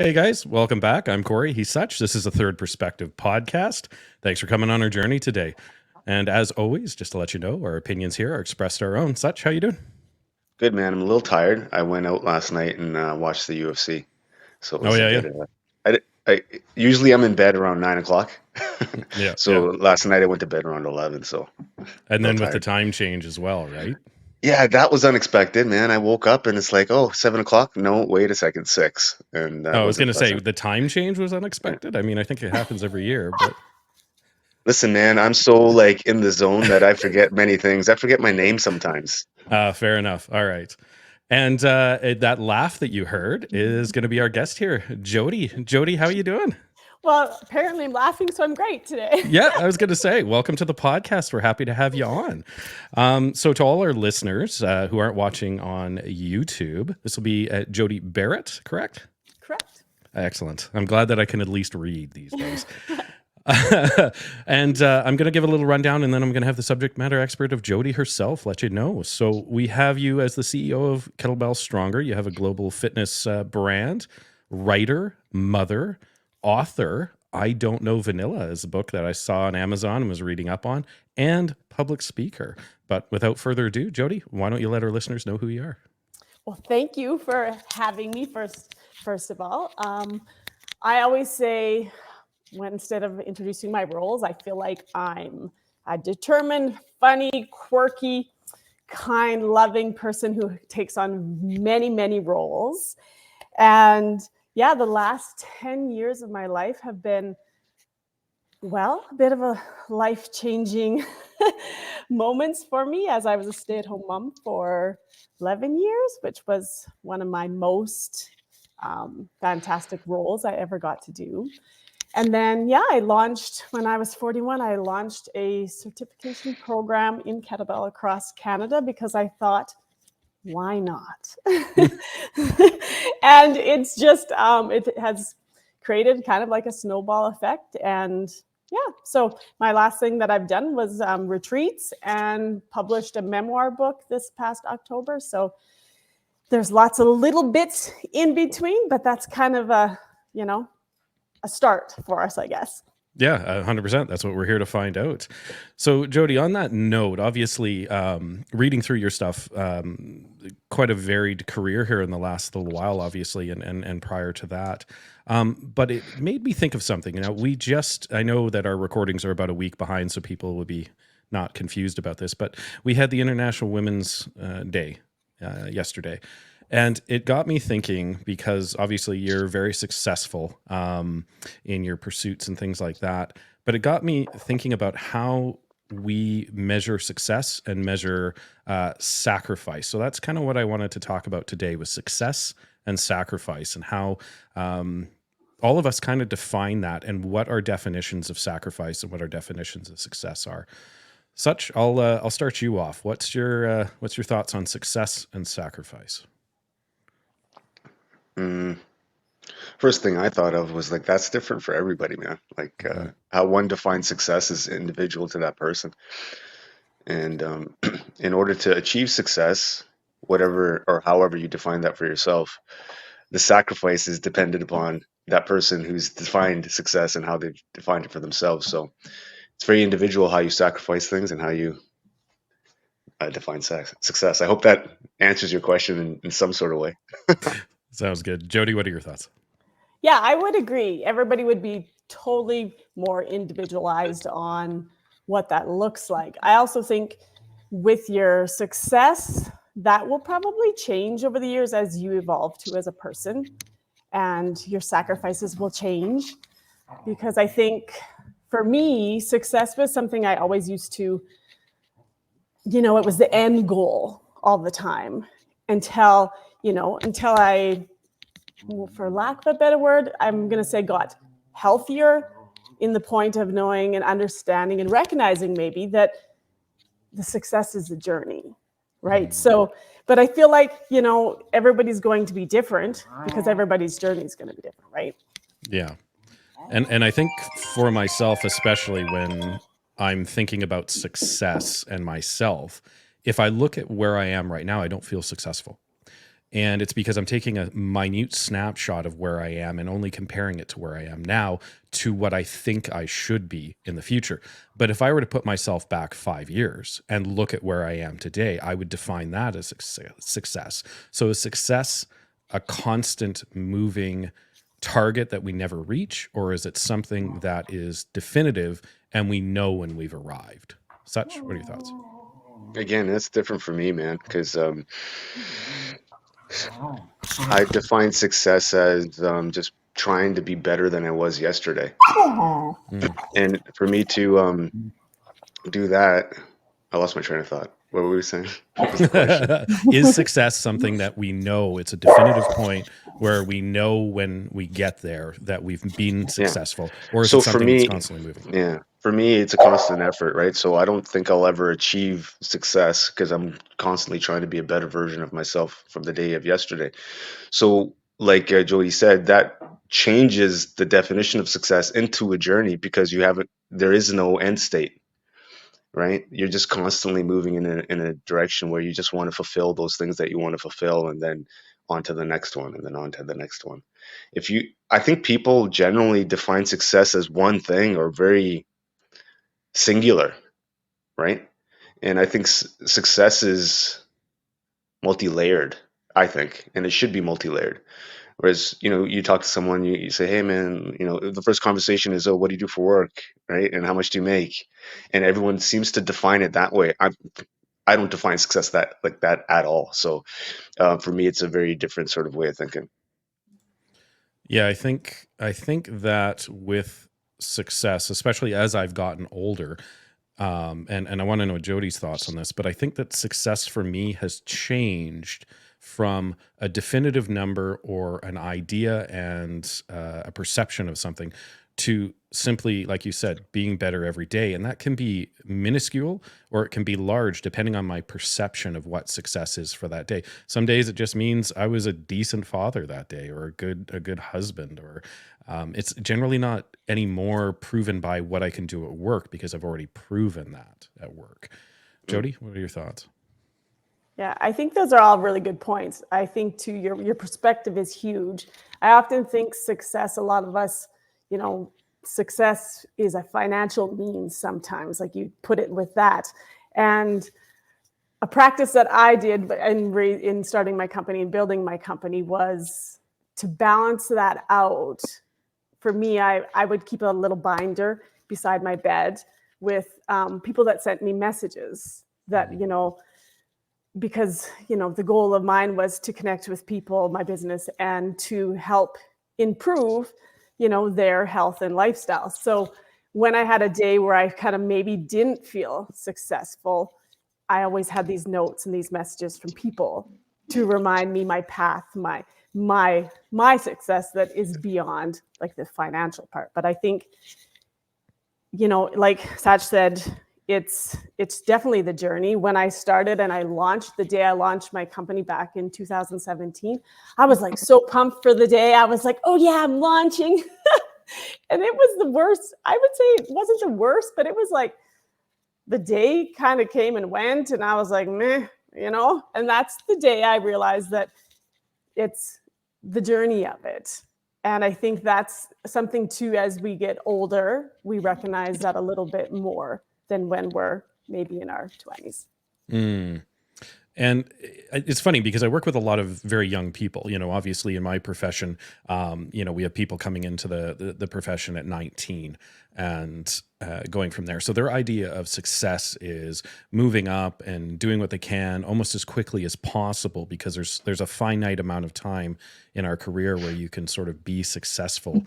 Hey guys, welcome back. I'm Corey. He's Such. This is a Third Perspective podcast. Thanks for coming on our journey today. And as always, just to let you know, our opinions here are expressed our own. Such, how you doing? Good man. I'm a little tired. I went out last night and watched the UFC, so it Oh was a yeah, yeah, bit. I usually I'm in bed around 9 o'clock, yeah, so yeah. last night I went to bed around 11. So a And little then with the tired. time change as well, right? Yeah, that was unexpected, man. I woke up and it's like, oh, 7 o'clock. No, wait a second, six, and that Oh, I was wasn't gonna say pleasant. the time change was Yeah. unexpected. I mean, I think it happens every year, but Listen, man, I'm so like in the zone that I forget many things. I forget my name sometimes. fair enough. All right. And that laugh that you heard is going to be our guest here, Jodi. Jodi, how are you doing? Well, apparently I'm laughing, so I'm great today. Yeah, I was going to say, welcome to the podcast. We're happy to have you on. So, to all our listeners who aren't watching on YouTube, this will be Jodi Barrett, correct? Correct. Excellent. I'm glad that I can at least read these days. And I'm going to give a little rundown, and then I'm going to have the subject matter expert of Jodi herself let you know. So, we have you as the CEO of Kettlebell Stronger. You have a global fitness brand, writer, mother, author. I Don't Know Vanilla is a book that I saw on Amazon and was reading up on, and public speaker. But without further ado, Jodi, why don't you let our listeners know who you are? Well, thank you for having me first of all. I always say, instead of introducing my roles, I feel like I'm a determined, funny, quirky, kind, loving person who takes on many, many roles. And yeah, the last 10 years of my life have been, well, a bit of a life-changing moments for me, as I was a stay-at-home mom for 11 years, which was one of my most fantastic roles I ever got to do. And then, yeah, when I was 41, I launched a certification program in kettlebell across Canada because I thought, why not? And it's just, it has created kind of like a snowball effect. And yeah, so my last thing that I've done was retreats and published a memoir book this past October. So there's lots of little bits in between, but that's kind of a start for us, I guess. Yeah, 100%. That's what we're here to find out. So, Jodi, on that note, obviously, reading through your stuff, quite a varied career here in the last little while, obviously, and prior to that. But it made me think of something. I know that our recordings are about a week behind, so people would be not confused about this, but we had the International Women's Day yesterday. And it got me thinking because obviously you're very successful in your pursuits and things like that. But it got me thinking about how we measure success and measure sacrifice. So that's kind of what I wanted to talk about today was success and sacrifice and how all of us kind of define that and what our definitions of sacrifice and what our definitions of success are. Such, I'll start you off. What's your thoughts on success and sacrifice? Mm. First thing I thought of was like that's different for everybody, man. Like Mhm. how one defines success is individual to that person. And in order to achieve success, whatever or however you define that for yourself, the sacrifice is dependent upon that person who's defined success and how they've defined it for themselves. So it's very individual how you sacrifice things and how you define success. I hope that answers your question in some sort of way. Sounds good. Jodi, what are your thoughts? Yeah, I would agree. Everybody would be totally more individualized on what that looks like. I also think with your success, that will probably change over the years as you evolve too as a person, and your sacrifices will change. Because I think for me, success was something I always used to, it was the end goal all the time until, until I, for lack of a better word, I'm going to say got healthier in the point of knowing and understanding and recognizing maybe that the success is the journey, right? So, but I feel like, everybody's going to be different because everybody's journey is going to be different, right? Yeah. And I think for myself, especially when I'm thinking about success and myself, if I look at where I am right now, I don't feel successful. And it's because I'm taking a minute snapshot of where I am and only comparing it to where I am now to what I think I should be in the future. But if I were to put myself back 5 years and look at where I am today, I would define that as success. So is success a constant moving target that we never reach, or is it something that is definitive and we know when we've arrived? Such, what are your thoughts? Again, that's different for me, man, because I define success as just trying to be better than I was yesterday. Mm. And for me to do that, I lost my train of thought. What were we saying? What was the question? Is success something that we know it's a definitive point where we know when we get there that we've been Yeah. successful, or is So it for something that's me, constantly moving? yeah, for me, it's a constant effort, right? So I don't think I'll ever achieve success because I'm constantly trying to be a better version of myself from the day of yesterday. So, like Jody said, that changes the definition of success into a journey because there is no end state, right? You're just constantly moving in a direction where you just want to fulfill those things that you want to fulfill, and then on to the next one, and then on to the next one. I think people generally define success as one thing or very singular, right? And I think success is multi-layered, I think, and it should be multi-layered. Whereas, you talk to someone, you say, hey man, the first conversation is, oh, what do you do for work? Right? And how much do you make? And everyone seems to define it that way. I don't define success like that at all. So for me, it's a very different sort of way of thinking. Yeah, I think that with success, especially as I've gotten older, and I want to know Jody's thoughts on this, but I think that success for me has changed from a definitive number or an idea and a perception of something to simply, like you said, being better every day. And that can be minuscule or it can be large depending on my perception of what success is for that day. Some days it just means I was a decent father that day or a good husband, or it's generally not any more proven by what I can do at work because I've already proven that at work. Jody, what are your thoughts? Yeah, I think those are all really good points. I think too, your perspective is huge. I often think success, a lot of us, success is a financial means sometimes, like you put it with that. And a practice that I did in starting my company and building my company was to balance that out. For me, I would keep a little binder beside my bed with people that sent me messages that, because the goal of mine was to connect with people, my business, and to help improve their health and lifestyle. So when I had a day where I kind of maybe didn't feel successful, I always had these notes and these messages from people to remind me my path, my success that is beyond like the financial part. But I think like Sach said, it's definitely the journey. When I started and the day I launched my company back in 2017, I was like so pumped for the day. I was like, oh yeah, I'm launching. And it was the worst. I would say it wasn't the worst, but it was like the day kind of came and went and I was like, meh, and that's the day I realized that it's the journey of it. And I think that's something too, as we get older, we recognize that a little bit more than when we're maybe in our 20s. Mm. And it's funny because I work with a lot of very young people, obviously in my profession, we have people coming into the profession at 19 and going from there. So their idea of success is moving up and doing what they can almost as quickly as possible because there's a finite amount of time in our career where you can sort of be successful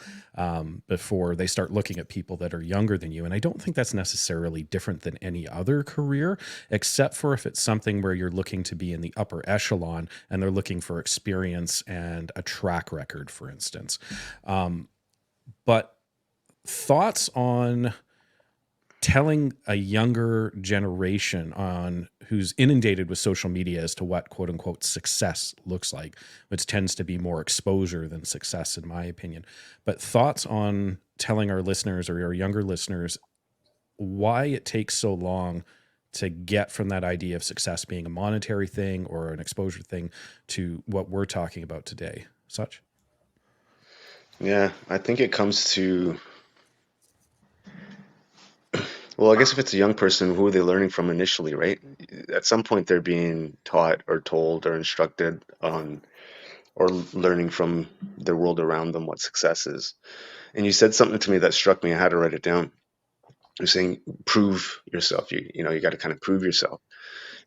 before they start looking at people that are younger than you. And I don't think that's necessarily different than any other career, except for if it's something where you're looking to be in the upper echelon and they're looking for experience and a track record, for instance. But thoughts on telling a younger generation on who's inundated with social media as to what quote unquote success looks like, which tends to be more exposure than success in my opinion. But thoughts on telling our listeners or our younger listeners why it takes so long to get from that idea of success being a monetary thing or an exposure thing to what we're talking about today? Such? Yeah, I think it comes to, well, I guess if it's a young person, who are they learning from initially, right? At some point, they're being taught or told or instructed on, or learning from the world around them what success is. And you said something to me that struck me. I had to write it down. You're saying prove yourself. You got to kind of prove yourself.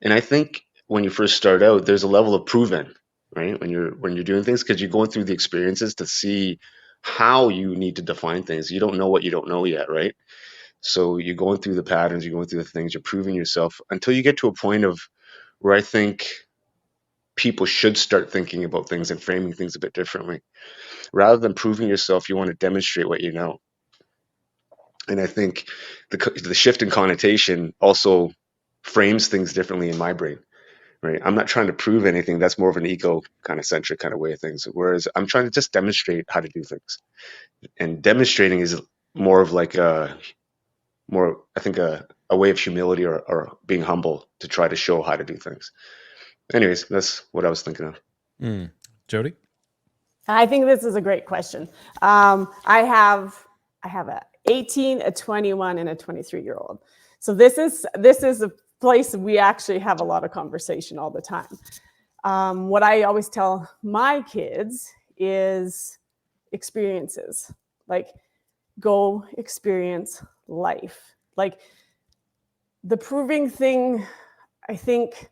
And I think when you first start out, there's a level of proven, right? When you're doing things, because you're going through the experiences to see how you need to define things. You don't know what you don't know yet, right? So you're going through the patterns, you're going through the things, you're proving yourself until you get to a point of where I think people should start thinking about things and framing things a bit differently. Rather than proving yourself, you want to demonstrate what you know. And I think the shift in connotation also frames things differently in my brain, right? I'm not trying to prove anything. That's more of an ego kind of centric kind of way of things. Whereas I'm trying to just demonstrate how to do things. And demonstrating is more of like I think a way of humility, or being humble to try to show how to do things. Anyways, that's what I was thinking of. Jodi? I think this is a great question. I have a 18, a 21, and a 23-year-old. So this is a place we actually have a lot of conversation all the time. What I always tell my kids is experiences, like go experience life. Like the proving thing, I think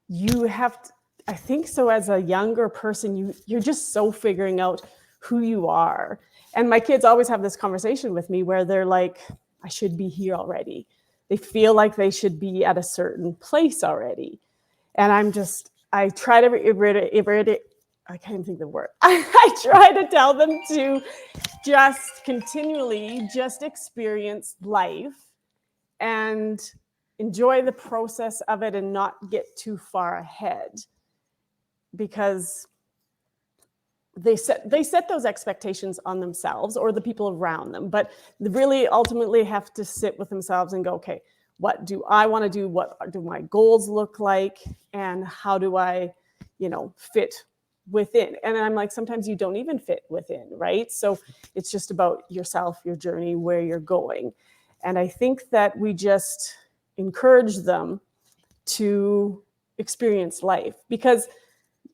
you have to, I think so as a younger person, you're just so figuring out who you are. And my kids always have this conversation with me where they're like, I should be here already. They feel like they should be at a certain place already. And I try to I can't even think of the word. I try to tell them to just continually just experience life and enjoy the process of it and not get too far ahead, because they set those expectations on themselves or the people around them, but they really ultimately have to sit with themselves and go, okay, what do I want to do? What do my goals look like? And how do I, fit within? And I'm like, sometimes you don't even fit within, right? So it's just about yourself, your journey, where you're going. And I think that we just encourage them to experience life, because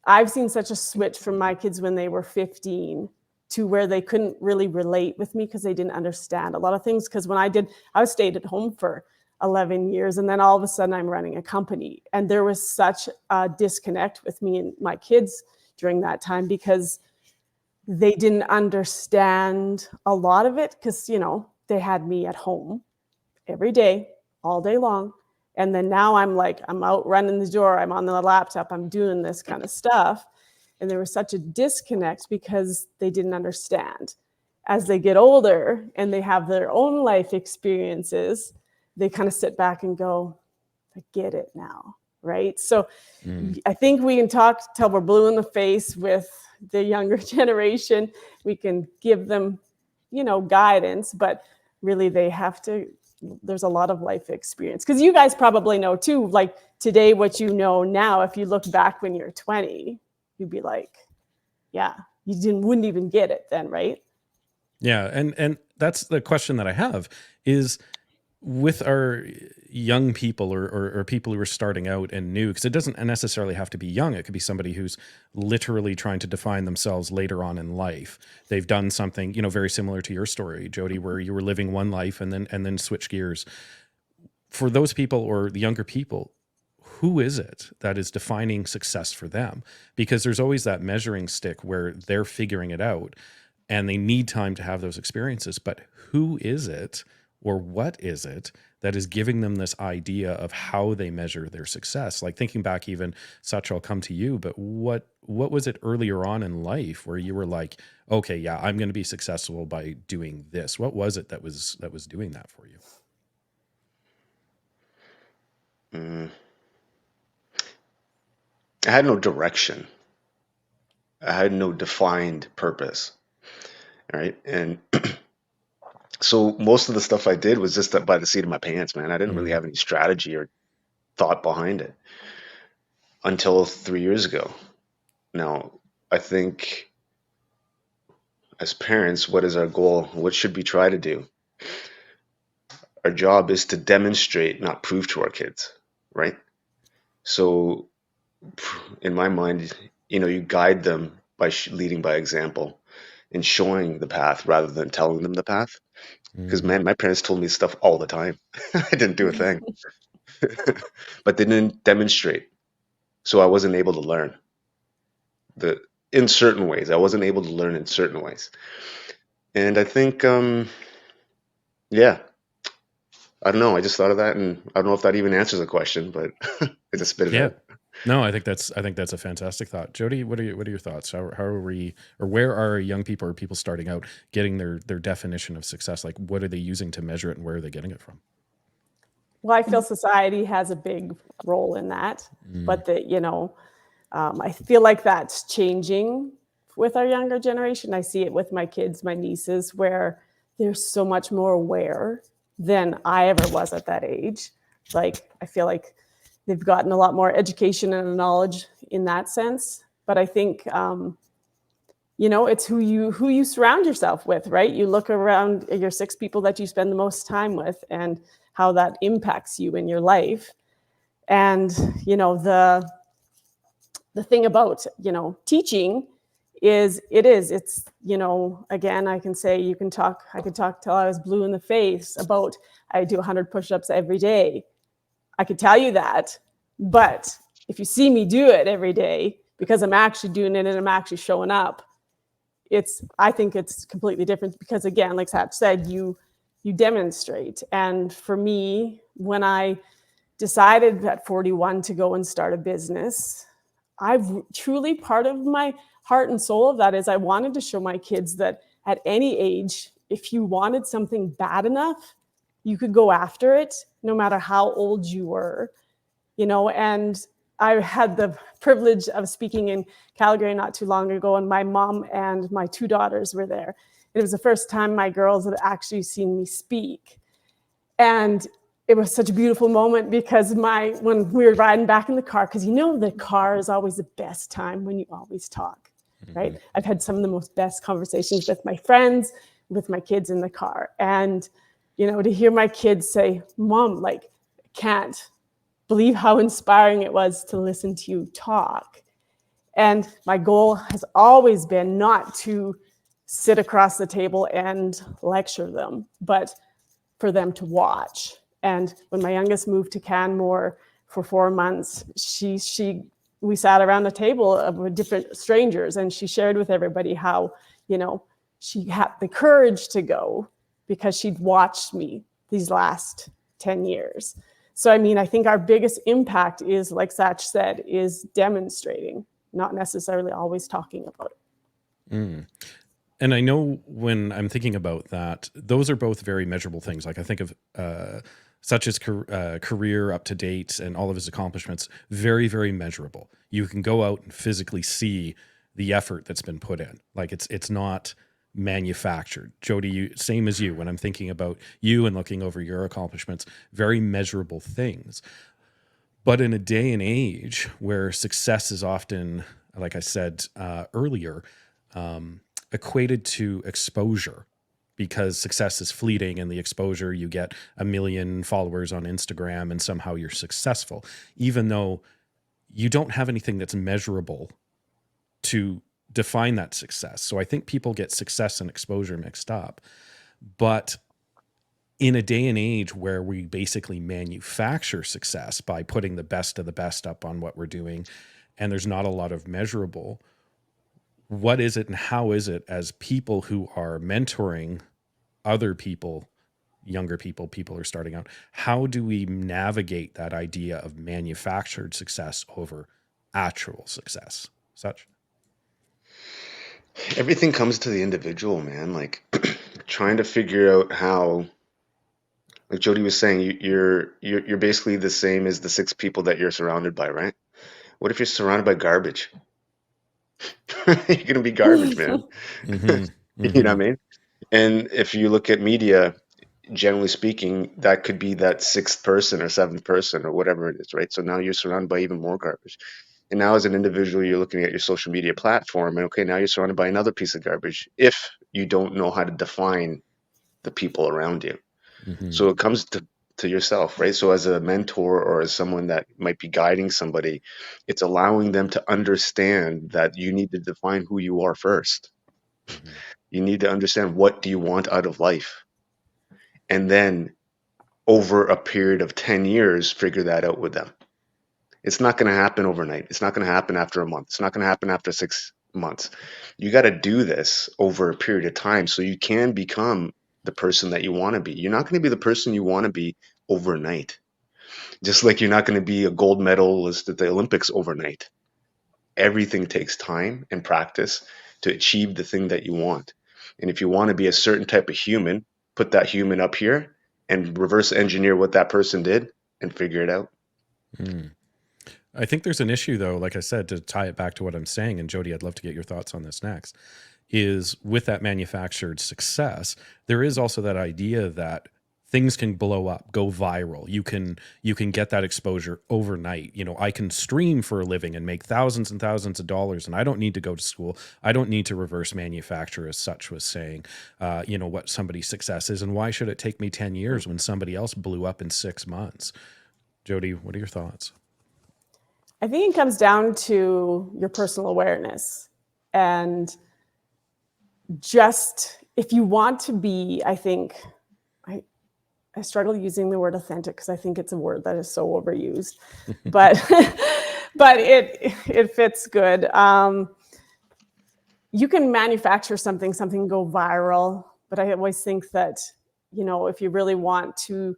I've seen such a switch from my kids when they were 15 to where they couldn't really relate with me because they didn't understand a lot of things. Because when I was stayed at home for 11 years, and then all of a sudden I'm running a company, and there was such a disconnect with me and my kids during that time because they didn't understand a lot of it, because they had me at home every day, all day long. And then now I'm out running the door, I'm on the laptop, I'm doing this kind of stuff. And there was such a disconnect because they didn't understand. As they get older and they have their own life experiences, they kind of sit back and go, I get it now, right? So I think we can talk till we're blue in the face with the younger generation. We can give them, guidance, but really they have to, there's a lot of life experience, because you guys probably know too, like today, what you know now, if you look back when you're 20, you'd be like, yeah, wouldn't even get it then, right? Yeah. And that's the question that I have is, with our young people or people who are starting out and new, because it doesn't necessarily have to be young. It could be somebody who's literally trying to define themselves later on in life. They've done something, very similar to your story, Jodi, where you were living one life and then switch gears. For those people or the younger people, who is it that is defining success for them? Because there's always that measuring stick where they're figuring it out and they need time to have those experiences. But who is it, or what is it that is giving them this idea of how they measure their success? Like thinking back, even Such, I'll come to you, but what was it earlier on in life where you were like, okay, yeah, I'm going to be successful by doing this? What was it that was doing that for you? I had no direction. I had no defined purpose, right? And So most of the stuff I did was just by the seat of my pants, man. I didn't really Mm, have any strategy or thought behind it until 3 years ago. Now, I think as parents, what is our goal? What should we try to do? Our job is to demonstrate, not prove to our kids, right? So, in my mind, you guide them by leading by example and showing the path rather than telling them the path. Because, mm. man, my parents told me stuff all the time. I didn't do a thing, but they didn't demonstrate. So I wasn't able to learn the in certain ways. I wasn't able to learn in certain ways. And I think, yeah, I don't know. I just thought of that, and I don't know if that even answers the question, but I just spit it Yeah. out. No, I think that's a fantastic thought. Jody, what are your thoughts? How are we, or where are young people or people starting out getting their definition of success? Like, what are they using to measure it, and where are they getting it from? Well, I feel society has a big role in that, Mm, but I feel like that's changing with our younger generation. I see it with my kids, my nieces, where they're so much more aware than I ever was at that age. Like, I feel like they've gotten a lot more education and knowledge in that sense. But I think it's who you surround yourself with, right? You look around your 6 people that you spend the most time with, and how that impacts you in your life. And the thing about teaching is again, I can say, I could talk till I was blue in the face about I do 100 push-ups every day. I could tell you that, but if you see me do it every day because I'm actually doing it and I'm actually showing up, I think it's completely different, because again, like Satch said, you demonstrate. And for me, when I decided at 41 to go and start a business, I've truly, part of my heart and soul of that is I wanted to show my kids that at any age, if you wanted something bad enough, you could go after it no matter how old you were. And I had the privilege of speaking in Calgary not too long ago, and my mom and my 2 daughters were there. It was the first time my girls had actually seen me speak. And it was such a beautiful moment, because when we were riding back in the car, because the car is always the best time when you always talk, mhm. right? I've had some of the most best conversations with my friends, with my kids in the car. And, to hear my kids say, Mom, like, can't believe how inspiring it was to listen to you talk. And my goal has always been not to sit across the table and lecture them, but for them to watch. And when my youngest moved to Canmore for 4 months, we sat around a table of different strangers, and she shared with everybody how, she had the courage to go because she'd watched me these last 10 years. So, I mean, I think our biggest impact is, like Satch said, is demonstrating, not necessarily always talking about it. Mm. And I know when I'm thinking about that, those are both very measurable things. Like, I think of such as career up to date and all of his accomplishments, very, very measurable. You can go out and physically see the effort that's been put in. Like, it's not manufactured. Jody, same as you. When I'm thinking about you and looking over your accomplishments, very measurable things. But in a day and age where success is often, like I said earlier, equated to exposure, because success is fleeting, and the exposure, you get 1 million followers on Instagram and somehow you're successful, even though you don't have anything that's measurable to define that success. So I think people get success and exposure mixed up. But in a day and age where we basically manufacture success by putting the best of the best up on what we're doing, and there's not a lot of measurable, what is it and how is it, as people who are mentoring other people, younger people, people who are starting out, how do we navigate that idea of manufactured success over actual success? Such. Everything comes to the individual, man. Like trying to figure out how, like Jody was saying, you're basically the same as the 6 people that you're surrounded by, right? What if you're surrounded by garbage? You're gonna be garbage, man. Mm-hmm. You know Mm-hmm. what I mean? And if you look at media, generally speaking, that could be that sixth person or seventh person or whatever it is, right? So now you're surrounded by even more garbage. And now, as an individual, you're looking at your social media platform, and okay, now you're surrounded by another piece of garbage if you don't know how to define the people around you. Hmm. So it comes to yourself, right? So, as a mentor or as someone that might be guiding somebody, it's allowing them to understand that you need to define who you are first. Hmm. You need to understand what do you want out of life, and then over a period of 10 years, figure that out with them. It's not going to happen overnight. It's not going to happen after a month. It's not going to happen after 6 months. You got to do this over a period of time so you can become the person that you want to be. You're not going to be the person you want to be overnight. Just like you're not going to be a gold medalist at the Olympics overnight. Everything takes time and practice to achieve the thing that you want. And if you want to be a certain type of human, put that human up here and reverse engineer what that person did and figure it out. Mm. I think there's an issue, though, like I said, to tie it back to what I'm saying, and Jodi, I'd love to get your thoughts on this next, is with that manufactured success, there is also that idea that things can blow up, go viral. You can get that exposure overnight. I can stream for a living and make thousands and thousands of dollars, and I don't need to go to school. I don't need to reverse manufacture, as Such was saying, what somebody's success is, and why should it take me 10 years when somebody else blew up in 6 months? Jodi, what are your thoughts? I think it comes down to your personal awareness. And just if you want to be, I struggle using the word authentic because I think it's a word that is so overused, but but it fits good. You can manufacture something go viral, but I always think that if you really want to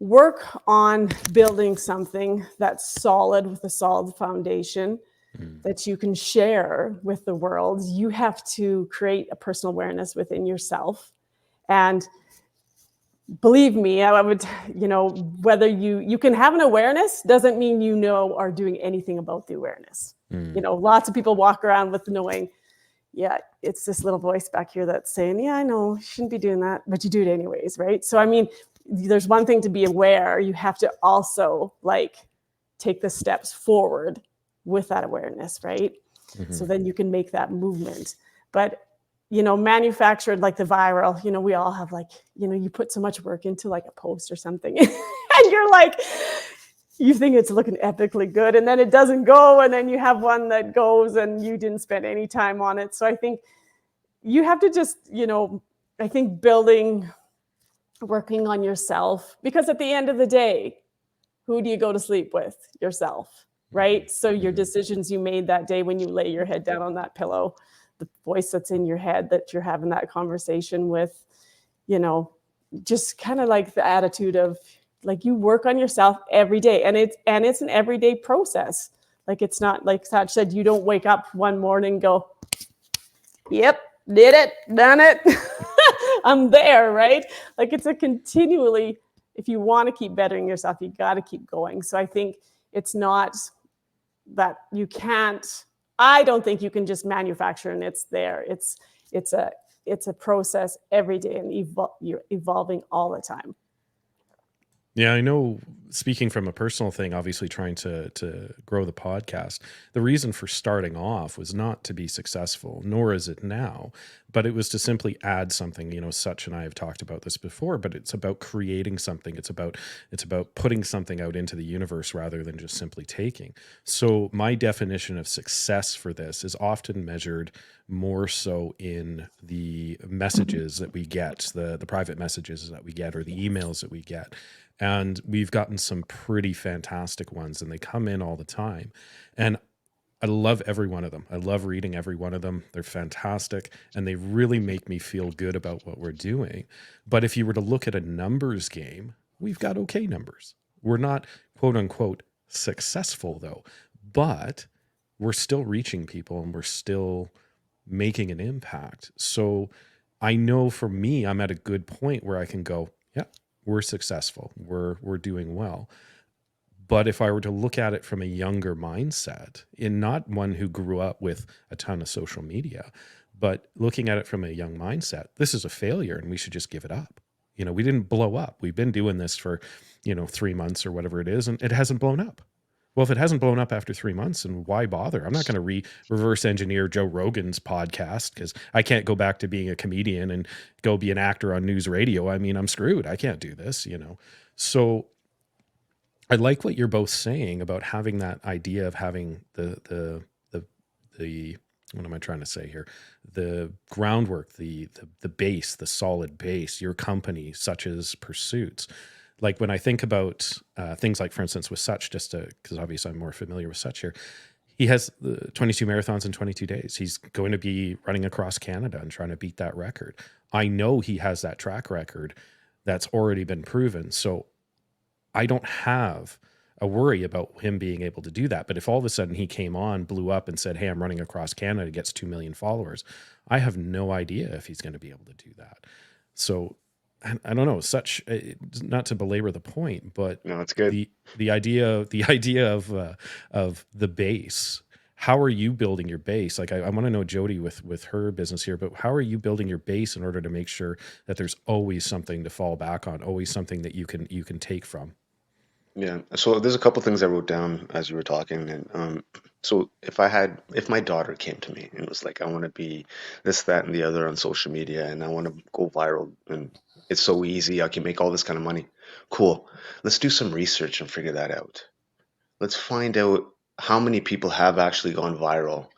work on building something that's solid with a solid foundation Mm. that you can share with the world, you have to create a personal awareness within yourself. And believe me, I would, whether you can have an awareness doesn't mean are doing anything about the awareness. Mm. Lots of people walk around with knowing, yeah, it's this little voice back here that's saying, yeah, I know, you shouldn't be doing that, but you do it anyways, right? So, I mean, there's one thing to be aware. You have to also take the steps forward with that awareness, right? Mhm. So then you can make that movement. But manufactured like the viral, we all have you put so much work into a post or something and you're you think it's looking epically good and then it doesn't go, and then you have one that goes and you didn't spend any time on it. So I think you have to just, I think working on yourself, because at the end of the day, who do you go to sleep with? Yourself, right? So your decisions you made that day when you lay your head down on that pillow, the voice that's in your head that you're having that conversation with, just kind of the attitude of you work on yourself every day, and it's an everyday process. It's not like Satch said, you don't wake up one morning and go, yep, did it, done it. I'm there, right? It's a continually, if you want to keep bettering yourself, you got to keep going. So I think it's not that you can't, I don't think you can just manufacture and it's there. It's a process every day, and you're evolving all the time. Yeah, I know, speaking from a personal thing, obviously trying to grow the podcast, the reason for starting off was not to be successful, nor is it now, but it was to simply add something. Such and I have talked about this before, but it's about creating something. It's about putting something out into the universe rather than just simply taking. So my definition of success for this is often measured more so in the messages that we get, the private messages that we get, or the emails that we get. And we've gotten some pretty fantastic ones, and they come in all the time. And I love every one of them. I love reading every one of them. They're fantastic, and they really make me feel good about what we're doing. But if you were to look at a numbers game, we've got okay numbers. We're not, quote unquote, successful, though, but we're still reaching people and we're still making an impact. So I know for me, I'm at a good point where I can go, yeah, we're successful. We're doing well. But if I were to look at it from a younger mindset, in not one who grew up with a ton of social media, But looking at it from a young mindset, this is a failure and we should just give it up. We didn't blow up. We've been doing this for, 3 months or whatever it is, and it hasn't blown up. Well, if it hasn't blown up after 3 months, then why bother? I'm not going to reverse engineer Joe Rogan's podcast because I can't go back to being a comedian and go be an actor on news radio. I mean, I'm screwed. I can't do this, So I like what you're both saying about having that idea of having the what am I trying to say here? The groundwork, the base, the solid base, your company, such as Pursuits. Like when I think about things like, for instance, with Such, just because obviously I'm more familiar with Such here, he has 22 marathons in 22 days. He's going to be running across Canada and trying to beat that record. I know he has that track record that's already been proven. So I don't have a worry about him being able to do that. But if all of a sudden he came on, blew up and said, hey, I'm running across Canada, gets 2 million followers, I have no idea if he's going to be able to do that. So I don't know, Such, not to belabor the point, but No, it's good. the idea of the base. How are you building your base? Like I want to know Jodi with her business here, but how are you building your base in order to make sure that there's always something to fall back on, always something that you can take from? Yeah. So there's a couple things I wrote down as you were talking, and so if my daughter came to me and was like, I want to be this, that, and the other on social media, and I want to go viral, and it's so easy, I can make all this kind of money. Cool. Let's do some research and figure that out. Let's find out how many people have actually gone viral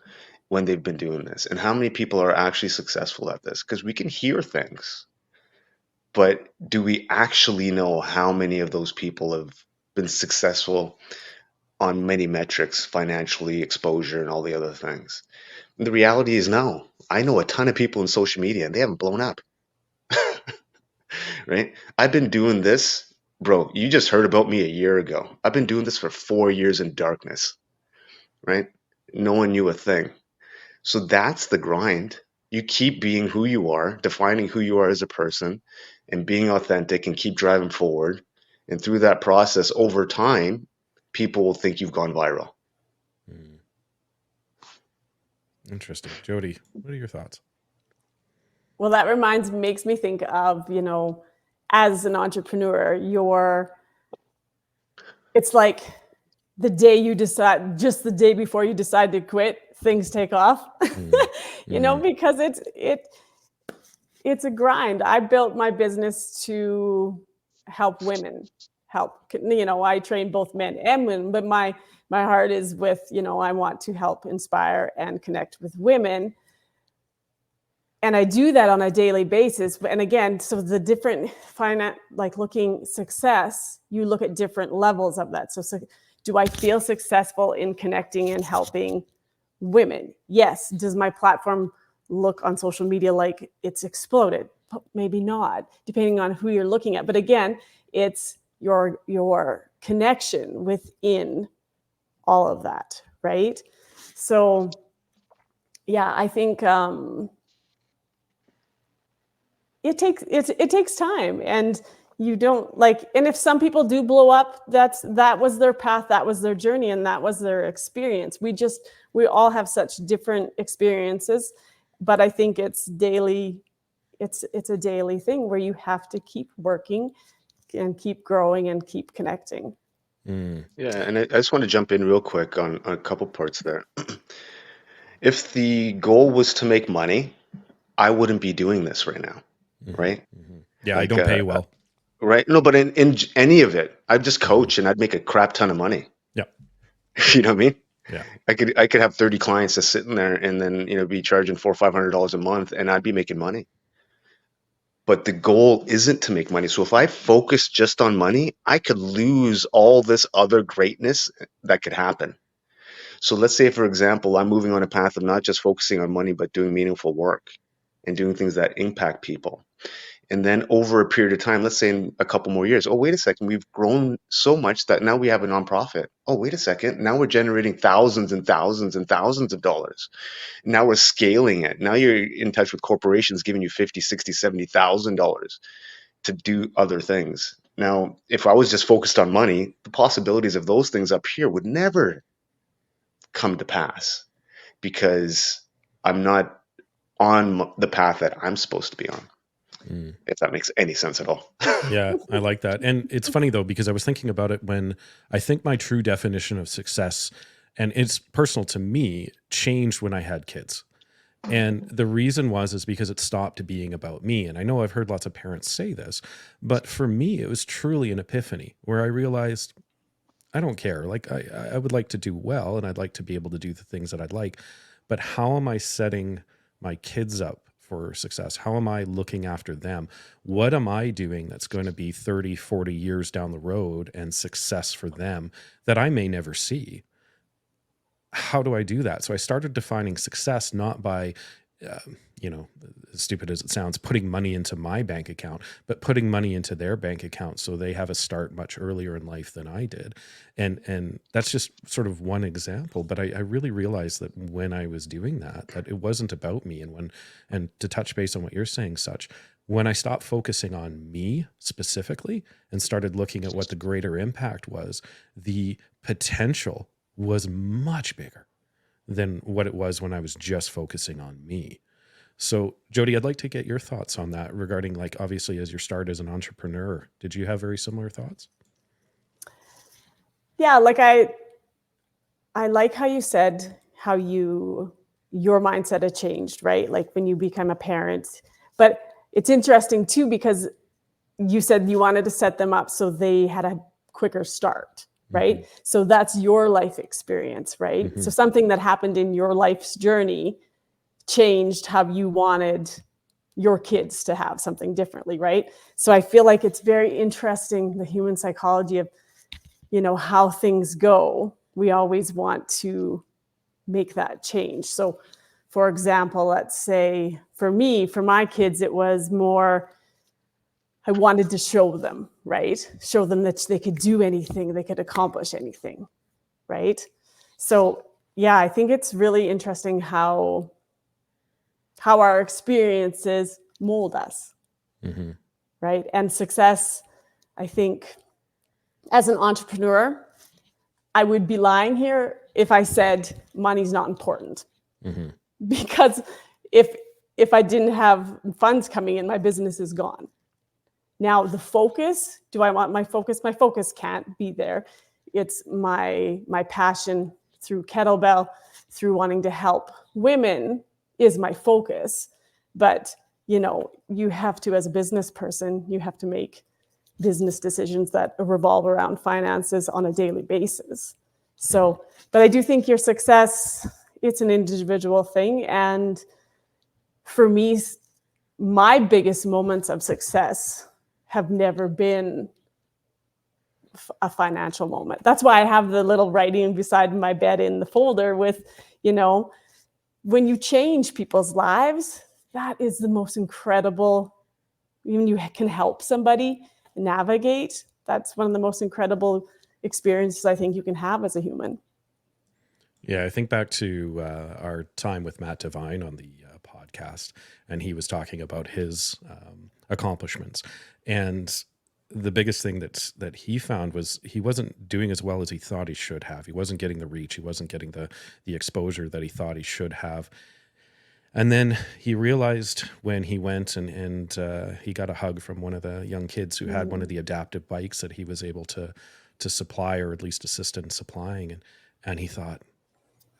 when they've been doing this, and how many people are actually successful at this. Because we can hear things, but do we actually know how many of those people have been successful on many metrics, financially, exposure, and all the other things? And the reality is no. I know a ton of people in social media and they haven't blown up, right? I've been doing this, bro. You just heard about me a year ago. I've been doing this for 4 years in darkness, right? No one knew a thing. So that's the grind. You keep being who you are, defining who you are as a person, and being authentic and keep driving forward. And through that process, over time, people will think you've gone viral. Hmm. Interesting. Jodi, what are your thoughts? Well, that makes me think of, as an entrepreneur, it's like the day you decide, just the day before you decide to quit, things take off, because it's a grind. I built my business to help women, I train both men and women, but my heart is with, I want to help inspire and connect with women. And I do that on a daily basis. And again, so the different looking success, you look at different levels of that. So do I feel successful in connecting and helping women? Yes. Does my platform look on social media like it's exploded? Maybe not, depending on who you're looking at. But again, it's your connection within all of that, right? So yeah, I think it takes time, and you don't and if some people do blow up, that was their path, that was their journey, and that was their experience. We all have such different experiences, but I think it's a daily thing where you have to keep working and keep growing and keep connecting. Yeah, and I just want to jump in real quick on a couple parts there. If the goal was to make money, I wouldn't be doing this right now, right? Yeah, I don't pay well. Right? No, but in any of it, I'd just coach and I'd make a crap ton of money. Yeah. You know what I mean? Yeah. I could have 30 clients just sitting there and then, be charging $400 or $500 a month, and I'd be making money. But the goal isn't to make money. So if I focus just on money, I could lose all this other greatness that could happen. So let's say, for example, I'm moving on a path of not just focusing on money, but doing meaningful work and doing things that impact people. And then over a period of time, let's say in a couple more years, oh, wait a second, we've grown so much that now we have a nonprofit. Oh, wait a second, now we're generating thousands and thousands and thousands of dollars. Now we're scaling it. Now you're in touch with corporations giving you $50, $60, $70,000 to do other things. Now, if I was just focused on money, the possibilities of those things up here would never come to pass, because I'm not on the path that I'm supposed to be on, Mm. if that makes any sense at all. Yeah, I like that. And it's funny though, because I was thinking about it when I think my true definition of success, and it's personal to me, changed when I had kids. And the reason is because it stopped being about me. And I know I've heard lots of parents say this, but for me, it was truly an epiphany where I realized I don't care. Like I would like to do well and I'd like to be able to do the things that I'd like, but how am I setting my kids up for success? How am I looking after them? What am I doing that's going to be 30, 40 years down the road and success for them that I may never see? How do I do that? So I started defining success not by, uh, as stupid as it sounds, putting money into my bank account, but putting money into their bank account so they have a start much earlier in life than I did. And that's just sort of one example. But I really realized that when I was doing that, that it wasn't about me. And to touch base on what you're saying, such, when I stopped focusing on me specifically and started looking at what the greater impact was, the potential was much bigger than what it was when I was just focusing on me. So, Jodi, I'd like to get your thoughts on that regarding, like, obviously, as your start as an entrepreneur, did you have very similar thoughts? Yeah, like I like how you said how your mindset had changed, right? Like when you become a parent. But it's interesting too, because you said you wanted to set them up so they had a quicker start, right? Mm-hmm. So that's your life experience, right? Mm-hmm. So something that happened in your life's journey changed how you wanted your kids to have something differently, right? So I feel like it's very interesting, the human psychology of, how things go. We always want to make that change. So for example, let's say for me, for my kids, it was more, I wanted to show them, right? Show them that they could do anything, they could accomplish anything, right? So yeah, I think it's really interesting how our experiences mold us, Mm-hmm. right? And success, I think, as an entrepreneur, I would be lying here if I said money's not important. Mm-hmm. Because if I didn't have funds coming in, my business is gone. Now, the focus, do I want my focus? My focus can't be there. It's my passion through kettlebell, through wanting to help women is my focus. But, you have to, as a business person, you have to make business decisions that revolve around finances on a daily basis. So, but I do think your success, it's an individual thing. And for me, my biggest moments of success have never been a financial moment. That's why I have the little writing beside my bed in the folder with, when you change people's lives, that is the most incredible. When you can help somebody navigate, that's one of the most incredible experiences I think you can have as a human. Yeah, I think back to our time with Matt Devine on the podcast, and he was talking about his accomplishments. And the biggest thing that he found was he wasn't doing as well as he thought he should have. He wasn't getting the reach. He wasn't getting the exposure that he thought he should have. And then he realized when he went and he got a hug from one of the young kids who had one of the adaptive bikes that he was able to supply, or at least assist in supplying. And he thought,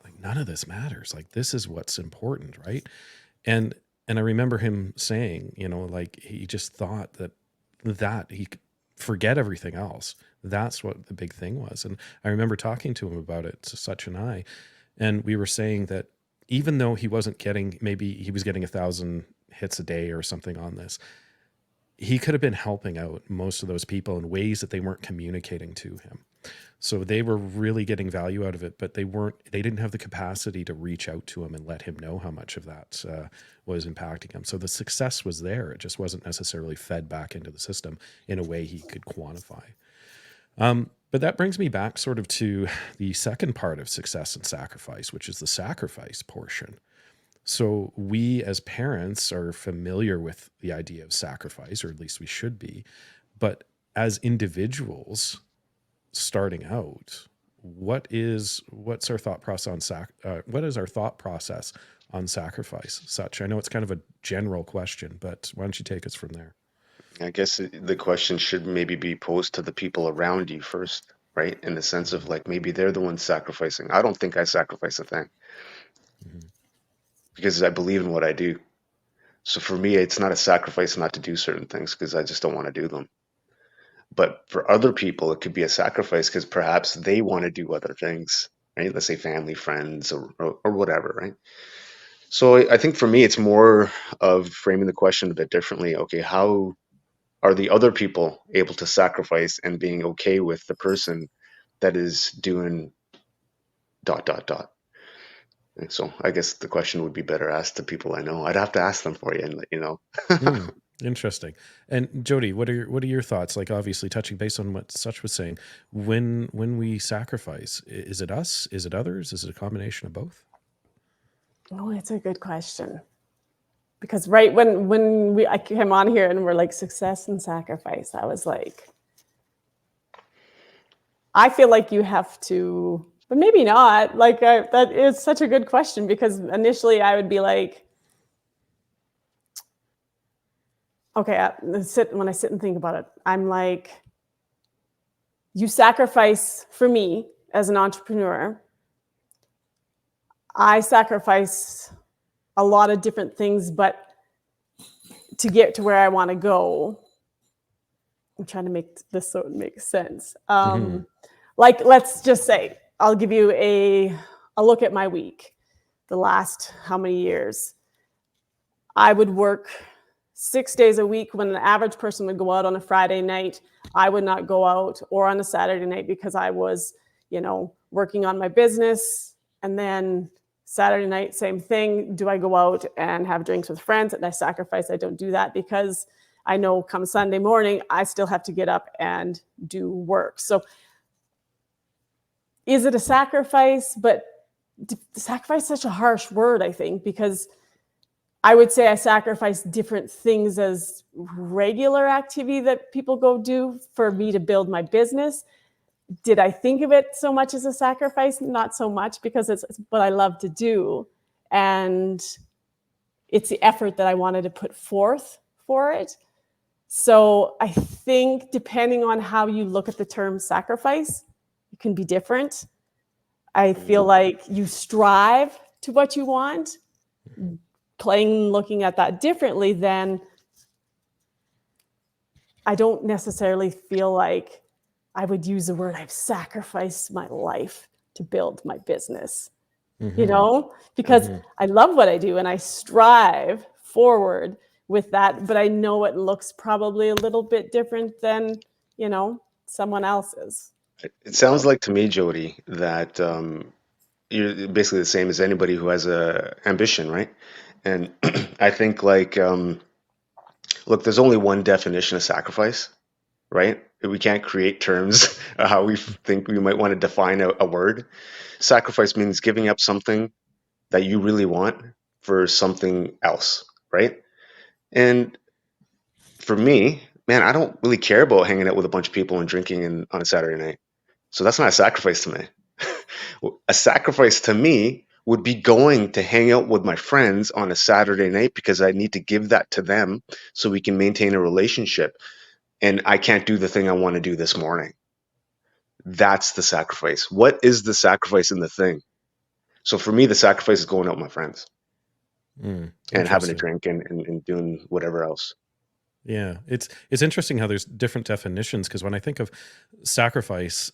like, none of this matters. Like, this is what's important, right? And I remember him saying, like, he just thought that he could forget everything else. That's what the big thing was. And I remember talking to him about it, to Such and I, and we were saying that even though he wasn't getting, maybe he was getting 1,000 hits a day or something on this, he could have been helping out most of those people in ways that they weren't communicating to him. So they were really getting value out of it, but they didn't have the capacity to reach out to him and let him know how much of that was impacting him. So the success was there. It just wasn't necessarily fed back into the system in a way he could quantify. But that brings me back sort of to the second part of success and sacrifice, which is the sacrifice portion. So we as parents are familiar with the idea of sacrifice, or at least we should be. But as individuals starting out, what's our thought process on what is our thought process on sacrifice such? I know it's kind of a general question, but why don't you take us from there? I guess the question should maybe be posed to the people around you first, right? In the sense of Mhm, like maybe they're the ones sacrificing. I don't think I sacrifice a thing mhm, because I believe in what I do. So for me, it's not a sacrifice not to do certain things because I just don't want to do them. But for other people, it could be a sacrifice because perhaps they want to do other things, right? Let's say family, friends, or whatever, right? So I think for me, it's more of framing the question a bit differently. Okay, how are the other people able to sacrifice and being okay with the person that is doing dot dot dot? And so I guess the question would be better asked to people I know. I'd have to ask them for you and let you know. mm, interesting. And Jody, what are your thoughts? Like, obviously, touching base on what Such was saying, when we sacrifice, is it us? Is it others? Is it a combination of both? Oh, it's a good question. Because right when I came on here and we're like success and sacrifice, I was like, I feel like you have to, but maybe not. Like that is such a good question because initially I would be like, okay, when I sit and think about it, I'm like, you sacrifice for me as an entrepreneur. I sacrifice a lot of different things, but to get to where I want to go, I'm trying to make this so it makes sense. Hmm. Like, let's just say, I'll give you a look at my week, the last how many years. I would work 6 days a week when an average person would go out on a Friday night. I would not go out or on a Saturday night because I was, working on my business. And then Saturday night, same thing. Do I go out and have drinks with friends? And I sacrifice. I don't do that because I know come Sunday morning, I still have to get up and do work. So is it a sacrifice? But sacrifice is such a harsh word, I think, because I would say I sacrifice different things as regular activity that people go do for me to build my business. Did I think of it so much as a sacrifice? Not so much, because it's what I love to do. And it's the effort that I wanted to put forth for it. So I think depending on how you look at the term sacrifice, it can be different. I feel like you strive to what you want. Looking at that differently, then I don't necessarily feel like I would use the word I've sacrificed my life to build my business, Hmm. because Hmm. I love what I do and I strive forward with that, but I know it looks probably a little bit different than, someone else's. It sounds So, like to me, Jody, that you're basically the same as anybody who has a ambition, right? And I think like look, there's only one definition of sacrifice, right? We can't create terms how we think we might want to define a word. Sacrifice means giving up something that you really want for something else, right? And for me, man, I don't really care about hanging out with a bunch of people and drinking on a Saturday night. So that's not a sacrifice to me. A sacrifice to me would be going to hang out with my friends on a Saturday night because I need to give that to them so we can maintain a relationship. And I can't do the thing I want to do this morning. That's the sacrifice. What is the sacrifice in the thing? So for me, the sacrifice is going out with my friends Mm, and having a interesting. drink and doing whatever else. Yeah, it's interesting how there's different definitions, because when I think of sacrifice,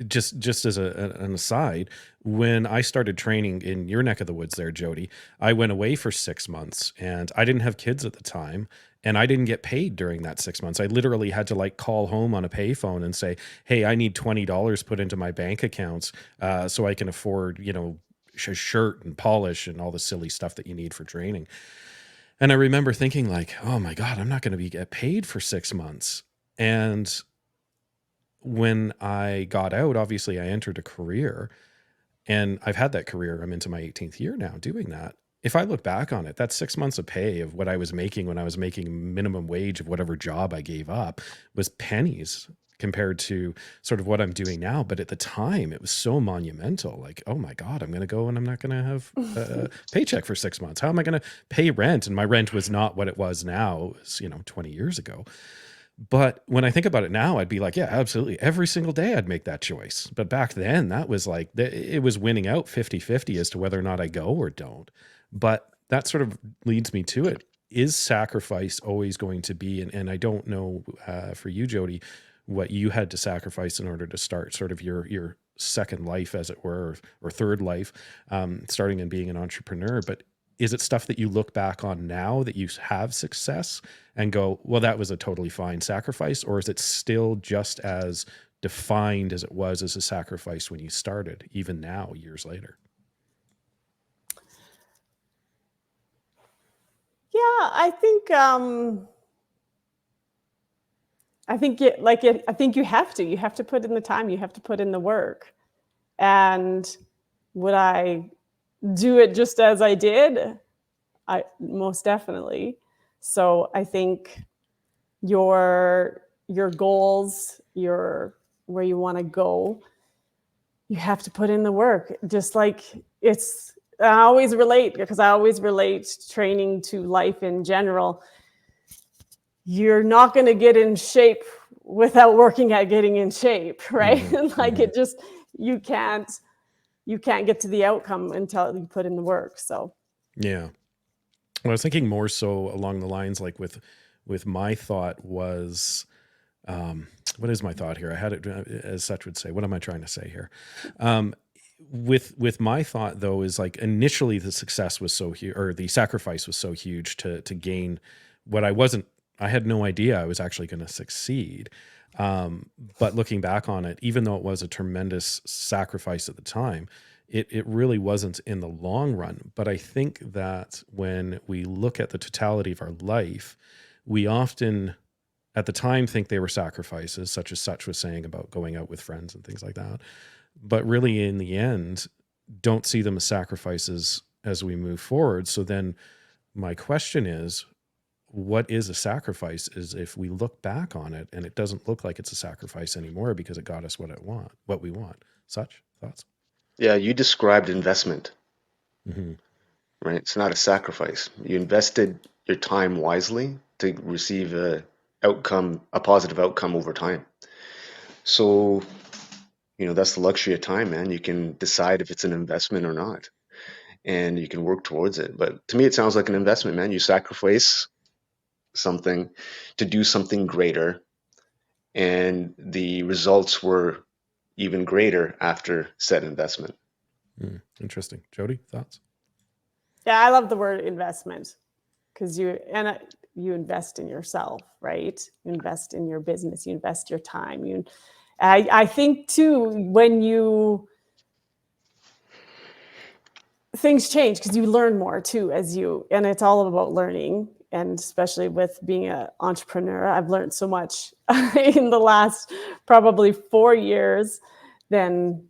just as an aside, when I started training in your neck of the woods there, Jody, I went away for 6 months and I didn't have kids at the time. And I didn't get paid during that 6 months. I literally had to like call home on a payphone and say, "Hey, I need $20 put into my bank accounts so I can afford, a shirt and polish and all the silly stuff that you need for training." And I remember thinking like, "Oh my God, I'm not going to be get paid for 6 months." And when I got out, obviously I entered a career, and I've had that career. I'm into my 18th year now doing that. If I look back on it, that's 6 months of pay of what I was making when I was making minimum wage of whatever job I gave up was pennies compared to sort of what I'm doing now. But at the time, it was so monumental. Like, oh my God, I'm going to go and I'm not going to have a paycheck for 6 months. How am I going to pay rent? And my rent was not what it was now. It was, 20 years ago. But when I think about it now, I'd be like, yeah, absolutely. Every single day I'd make that choice. But back then, that was like, it was winning out 50-50 as to whether or not I go or don't. But that sort of leads me to it. Is sacrifice always going to be, and I don't know for you, Jodi, what you had to sacrifice in order to start sort of your second life, as it were, or third life, starting and being an entrepreneur. But is it stuff that you look back on now that you have success and go, well, that was a totally fine sacrifice? Or is it still just as defined as it was as a sacrifice when you started, even now, years later? Yeah, I think I think you have to put in the time, you have to put in the work. And would I do it just as I did? I most definitely. So I think your goals, your where you want to go, you have to put in the work. Just like I always relate training to life in general. You're not going to get in shape without working at getting in shape, right? Mm-hmm. It just, you can't get to the outcome until you put in the work. So yeah. Well, I was thinking more so along the lines like with my thought was, what is my thought here? I had it as such would say. What am I trying to say here? With my thought though is like initially the success was so huge, or the sacrifice was so huge to gain what I had no idea I was actually going to succeed. But looking back on it, even though it was a tremendous sacrifice at the time, it really wasn't in the long run. But I think that when we look at the totality of our life, we often at the time think they were sacrifices, such as such was saying about going out with friends and things like that. But really in the end, don't see them as sacrifices as we move forward. So then my question is, what is a sacrifice is if we look back on it and it doesn't look like it's a sacrifice anymore because it got us what we want. Such thoughts? Yeah, you described investment, Mm-hmm. right? It's not a sacrifice. You invested your time wisely to receive a positive outcome over time. So, that's the luxury of time, man. You can decide if it's an investment or not, and you can work towards it. But to me, it sounds like an investment, man. You sacrifice something to do something greater, and the results were even greater after said investment. Interesting. Jodi, thoughts? yeah, I love the word investment because you invest in yourself, right? You invest in your business, you invest your time. I think too, when things change because you learn more too and it's all about learning. And especially with being an entrepreneur, I've learned so much in the last probably 4 years than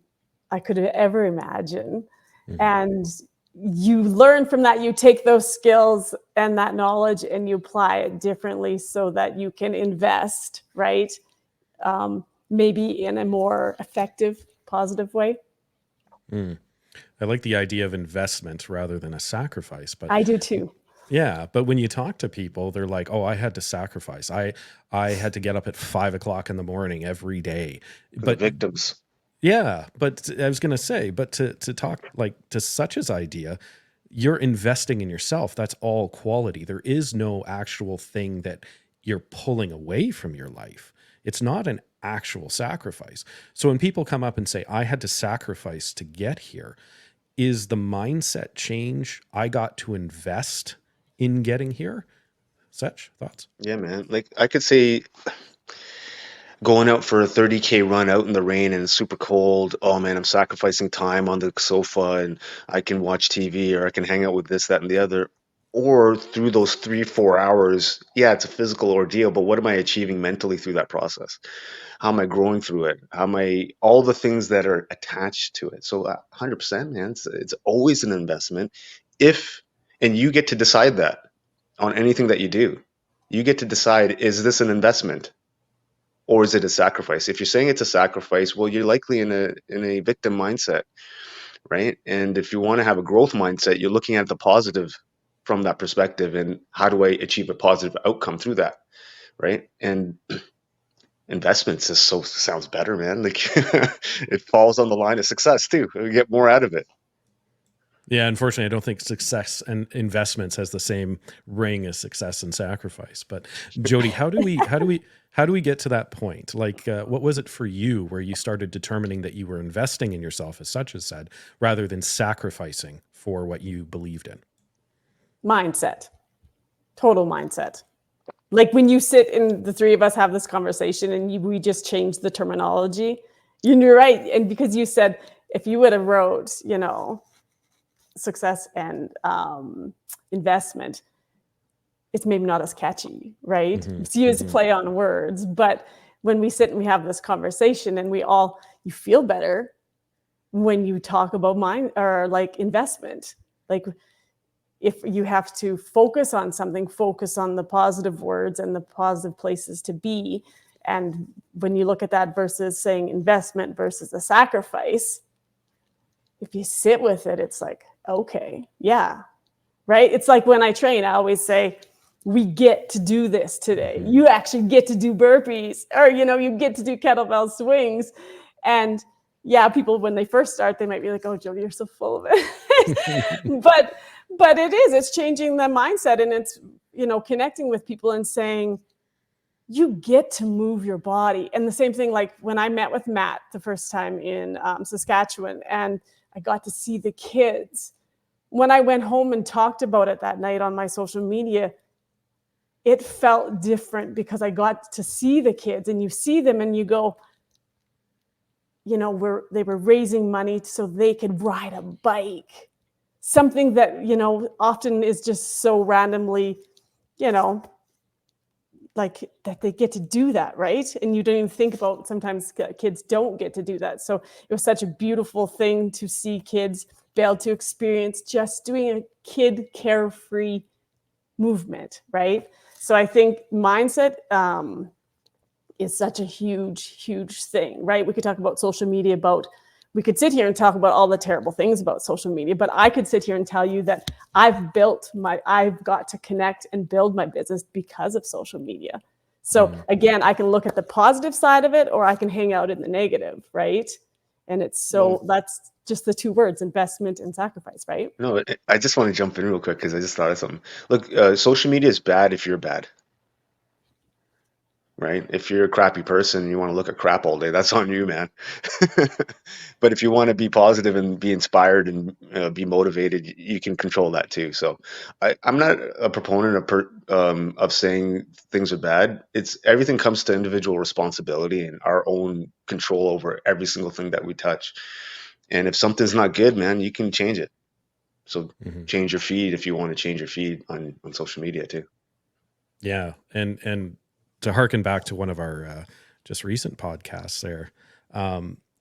I could have ever imagined. Mm-hmm. And you learn from that. You take those skills and that knowledge and you apply it differently so that you can invest, right? Maybe in a more effective, positive way. I like the idea of investment rather than a sacrifice, but I do too. yeah, but when you talk to people, they're like, "Oh, I had to sacrifice. I had to get up at 5 o'clock in the morning every day." The But victims. yeah, but I was gonna say, but to talk like to Such's idea, you're investing in yourself. That's all quality. There is no actual thing that you're pulling away from your life. It's not an actual sacrifice. So when people come up and say, I had to sacrifice to get here, is the mindset change I got to invest in getting here? Such thoughts? Yeah, man. Like I could say going out for a 30K run out in the rain and it's super cold. Oh man, I'm sacrificing time on the sofa and I can watch TV or I can hang out with this, that, and the other. Or through those 3, 4 hours, yeah, it's a physical ordeal, but what am I achieving mentally through that process? How am I growing through it? All the things that are attached to it. So 100%, man, it's always an investment. If, and you get to decide that on anything that you do. You get to decide, is this an investment? or is it a sacrifice? If you're saying it's a sacrifice, well, you're likely in a victim mindset, right? And if you want to have a growth mindset, you're looking at the positive from that perspective, and how do I achieve a positive outcome through that, right? And investments is so sounds better, man. Like it falls on the line of success too. We get more out of it. Yeah, unfortunately, I don't think success and investments has the same ring as success and sacrifice. But Jodi, how do we get to that point? Like, what was it for you where you started determining that you were investing in yourself, as such as said, rather than sacrificing for what you believed in? Mindset, total mindset. Like when you sit and the three of us have this conversation and we just change the terminology, you're right. And because you said, if you would have wrote, success and investment, it's maybe not as catchy, right? It's used to play on words, but when we sit and we have this conversation and you feel better when you talk about like investment. Like if you have to focus on something, focus on the positive words and the positive places to be. And when you look at that versus saying investment versus a sacrifice, if you sit with it, it's like, okay, yeah, right? It's like when I train, I always say, we get to do this today. You actually get to do burpees, or, you get to do kettlebell swings. And yeah, people, when they first start, they might be like, oh, Jodi, you're so full of it. But it's changing the mindset, and it's, connecting with people and saying, you get to move your body. And the same thing, like when I met with Matt the first time in Saskatchewan, and I got to see the kids. When I went home and talked about it that night on my social media, it felt different because I got to see the kids, and you see them and you go, they were raising money so they could ride a bike. Something that, often is just so randomly, like that they get to do that, right? And you don't even think about, sometimes kids don't get to do that. So it was such a beautiful thing to see kids be able to experience just doing a kid carefree movement, right? So I think mindset is such a huge thing, right? We could talk about social media, we could sit here and talk about all the terrible things about social media, but I could sit here and tell you that I've got to connect and build my business because of social media. So again, I can look at the positive side of it, or I can hang out in the negative, right? And that's just the two words, investment and sacrifice, right? No, I just want to jump in real quick because I just thought of something. Look, social media is bad if you're bad, right? If you're a crappy person and you want to look at crap all day, that's on you, man. But if you want to be positive and be inspired and be motivated, you can control that too. So I'm not a proponent of saying things are bad. It's everything comes to individual responsibility and our own control over every single thing that we touch. And if something's not good, man, you can change it. So change your feed if you want to change your feed on social media too. Yeah. And to harken back to one of our just recent podcasts there,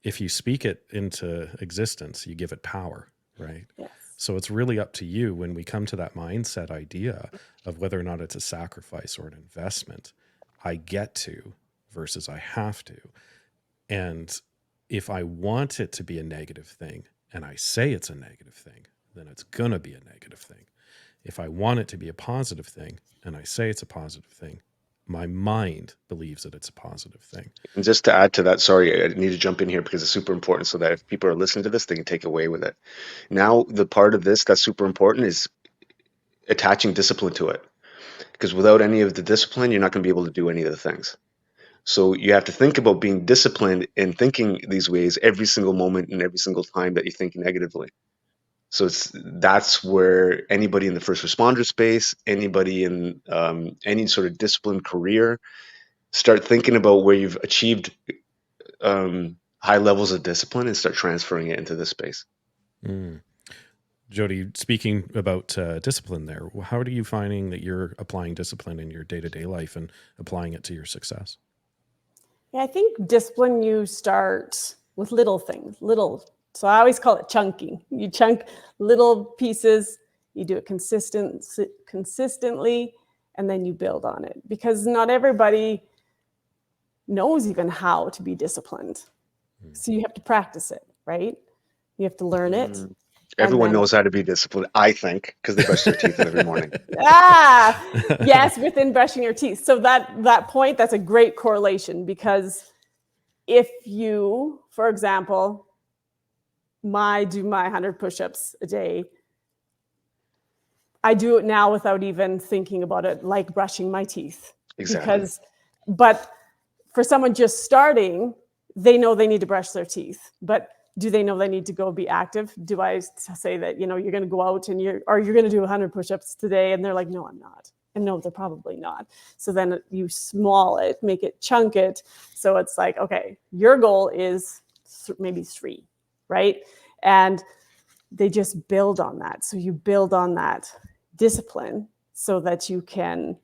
if you speak it into existence, you give it power, right? Yes. So it's really up to you when we come to that mindset idea of whether or not it's a sacrifice or an investment. I get to versus I have to. And if I want it to be a negative thing and I say it's a negative thing, then it's going to be a negative thing. If I want it to be a positive thing and I say it's a positive thing, my mind believes that it's a positive thing. And just to add to that, sorry, I need to jump in here because it's super important so that if people are listening to this, they can take away with it. Now, the part of this that's super important is attaching discipline to it. Because without any of the discipline, you're not going to be able to do any of the things. So you have to think about being disciplined and thinking these ways every single moment and every single time that you think negatively. So that's where anybody in the first responder space, anybody in any sort of disciplined career, start thinking about where you've achieved high levels of discipline and start transferring it into this space. Jodi, speaking about discipline there, how are you finding that you're applying discipline in your day-to-day life and applying it to your success? Yeah, I think discipline, you start with little things, so I always call it chunking. You chunk little pieces, you do it consistently, and then you build on it. Because not everybody knows even how to be disciplined. So you have to practice it, right? You have to learn it. Mm. And Everyone then, knows how to be disciplined, I think, because they brush their teeth every morning. yes, within brushing your teeth. So that point, that's a great correlation, because if you, for example, do my 100 push-ups a day, I do it now without even thinking about it, like brushing my teeth. Exactly. But for someone just starting, they know they need to brush their teeth. But do they know they need to go be active? Do I say that, you're going to go out and you're going to do 100 push-ups today? And they're like, no, I'm not. And no, they're probably not. So then you make it, chunk it. So it's like, okay, your goal is maybe 3, right? And they just build on that. So you build on that discipline so that you can,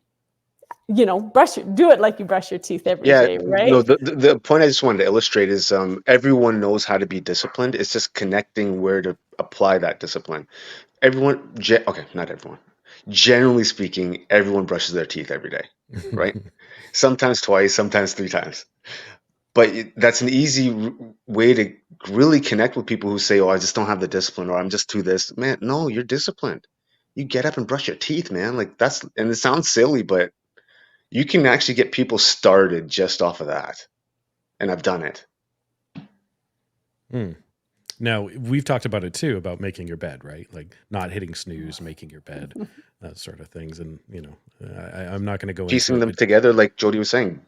do it like you brush your teeth every day, right? No, the point I just wanted to illustrate is everyone knows how to be disciplined. It's just connecting where to apply that discipline. Okay, not everyone. Generally speaking, everyone brushes their teeth every day, right? Sometimes twice, sometimes 3 times. But that's an easy way to really connect with people who say, "Oh, I just don't have the discipline," or "I'm just too this." Man, no, you're disciplined. You get up and brush your teeth, man. Like and it sounds silly, but you can actually get people started just off of that. And I've done it. Now, we've talked about it too, about making your bed, right? Like not hitting snooze, making your bed, that sort of things. And, I'm not going to go Piecing into them it, together, like Jodi was saying,